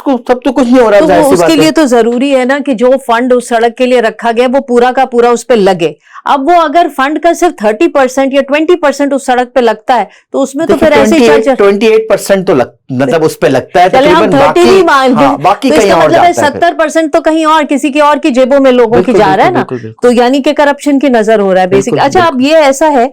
उसको सब तो कुछ नहीं हो रहा। तो वो उसके लिए तो जरूरी है ना कि जो फंड उस सड़क के लिए रखा गया वो पूरा का पूरा उस पे लगे। अब वो अगर फंड का सिर्फ 30% या 20% उस सड़क पे लगता है तो उसमें तो फिर ऐसे 28% तो मतलब उस पे लगता है। चले हम 30 ही मान लें, बाकी तो कहीं इसका और मतलब है जाता है 70% तो कहीं और किसी की और की जेबों में लोगों की जा रहा है ना। तो यानी कि करप्शन की नजर हो रहा है बेसिक। अच्छा, अब ये ऐसा है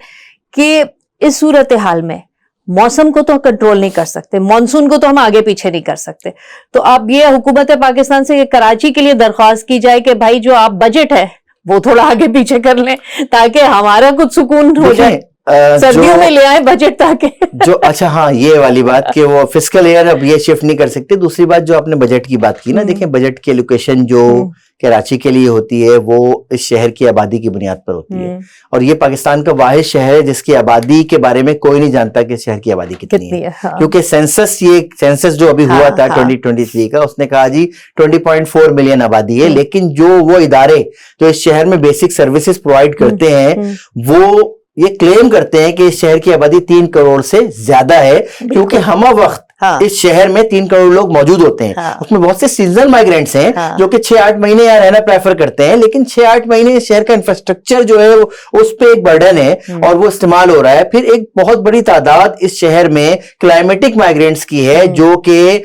कि इस सूरत हाल में मौसम को तो कंट्रोल नहीं कर सकते, मॉनसून को तो हम आगे पीछे नहीं कर सकते, तो अब ये हुकूमत पाकिस्तान से कराची के लिए दरख्वास्त की जाए कि भाई जो आप बजट है वो थोड़ा आगे पीछे कर लें ताकि हमारा कुछ सुकून हो जाए, सर्दियों में ले आए बजट ताकि जो अच्छा हाँ ये वाली बात कि वो फिस्कल ईयर अब ये शिफ्ट नहीं कर सकते। दूसरी बात जो आपने बजट की बात की ना, देखें बजट की एलोकेशन जो कराची के लिए होती है वो इस शहर की आबादी की बुनियाद पर होती है, और ये पाकिस्तान का वाहिद शहर है जिसकी आबादी के बारे में कोई नहीं जानता कि शहर की आबादी कितनी है। हाँ। क्योंकि सेंसस जो अभी हुआ था 2023 का, उसने कहा जी 20.4 मिलियन आबादी है, लेकिन जो वो इदारे जो इस शहर में बेसिक सर्विसेज प्रोवाइड करते हैं वो ये क्लेम करते हैं कि इस शहर की आबादी 3 करोड़ से ज्यादा है, क्योंकि हम वक्त इस शहर में 3 करोड़ लोग मौजूद होते हैं। उसमें बहुत से सीजनल माइग्रेंट्स हैं जो कि 6-8 महीने यहाँ रहना प्रेफर करते हैं, लेकिन 6-8 महीने इस शहर का इंफ्रास्ट्रक्चर जो है उस पे एक बर्डन है और वो इस्तेमाल हो रहा है। फिर एक बहुत बड़ी तादाद इस शहर में क्लाइमेटिक माइग्रेंट्स की है जो कि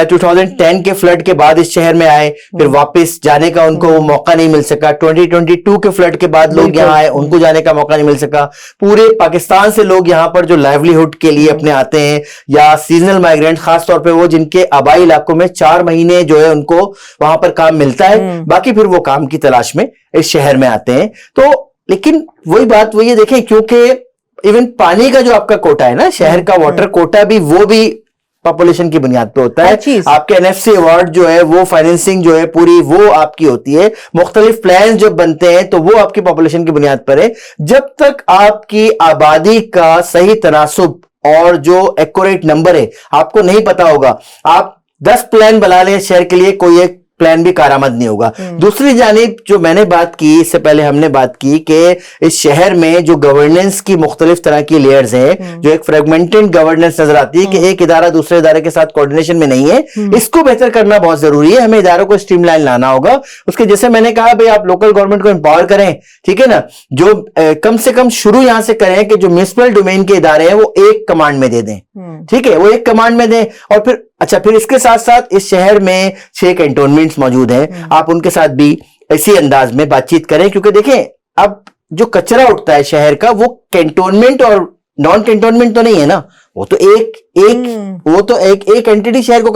2010 के फ्लड के बाद इस शहर में आए, फिर वापस जाने का उनको वो मौका नहीं मिल सका। 2022 के फ्लड के बाद लोग यहाँ आए, उनको जाने का मौका नहीं मिल सका। पूरे पाकिस्तान से लोग यहाँ पर जो लाइवलीहुड के लिए अपने आते हैं या सीजनल खास तौर पे वो जिनके आबाई इलाकों में 4 महीने जो है उनको वहां पर काम मिलता है, बाकी फिर वो काम की तलाश में इस शहर में आते हैं। तो लेकिन वही बात वो ये देखें, क्योंकि इवन पानी का जो आपका कोटा है ना, शहर का वाटर कोटा भी वो भी पॉपुलेशन की बुनियाद पे होता है। आपके एनएफसी अवार्ड जो है वो फाइनेंसिंग जो है पूरी वो आपकी होती है, मुख्तलिफ प्लान जब बनते हैं तो वो आपकी पॉपुलेशन की बुनियाद पर है। जब तक आपकी आबादी का सही तनासुब और जो एक्यूरेट नंबर है आपको नहीं पता होगा, आप 10 प्लान बना लें शहर के लिए, कोई एक प्लान भी कारामद नहीं होगा। दूसरी जानिब जो मैंने बात की, इससे पहले हमने बात की कि इस शहर में जो गवर्नेंस की मुख्तलिफ तरह की लेयर्स हैं, जो एक फ्रेगमेंटेड गवर्नेंस नजर आती है कि एक इदारा दूसरे इदारे के साथ कोऑर्डिनेशन में नहीं है, इसको बेहतर करना बहुत जरूरी है। हमें इदारों को स्ट्रीमलाइन लाना होगा। उसके जैसे मैंने कहा भाई आप लोकल गवर्नमेंट को एम्पावर करें, ठीक है ना, जो कम से कम शुरू यहां से करें कि जो म्युनिसिपल डोमेन के इदारे हैं वो एक कमांड में दे दें, ठीक है, वो एक कमांड में दें। और फिर अच्छा, फिर इसके साथ साथ इस शहर में 6 कैंटोनमेंट्स मौजूद हैं, आप उनके साथ भी इसी अंदाज में बातचीत करें, क्योंकि देखें अब जो कचरा उठता है शहर का वो कैंटोनमेंट और नॉन कैंटोनमेंट तो नहीं है ना, वो तो एक एंटिटी शहर को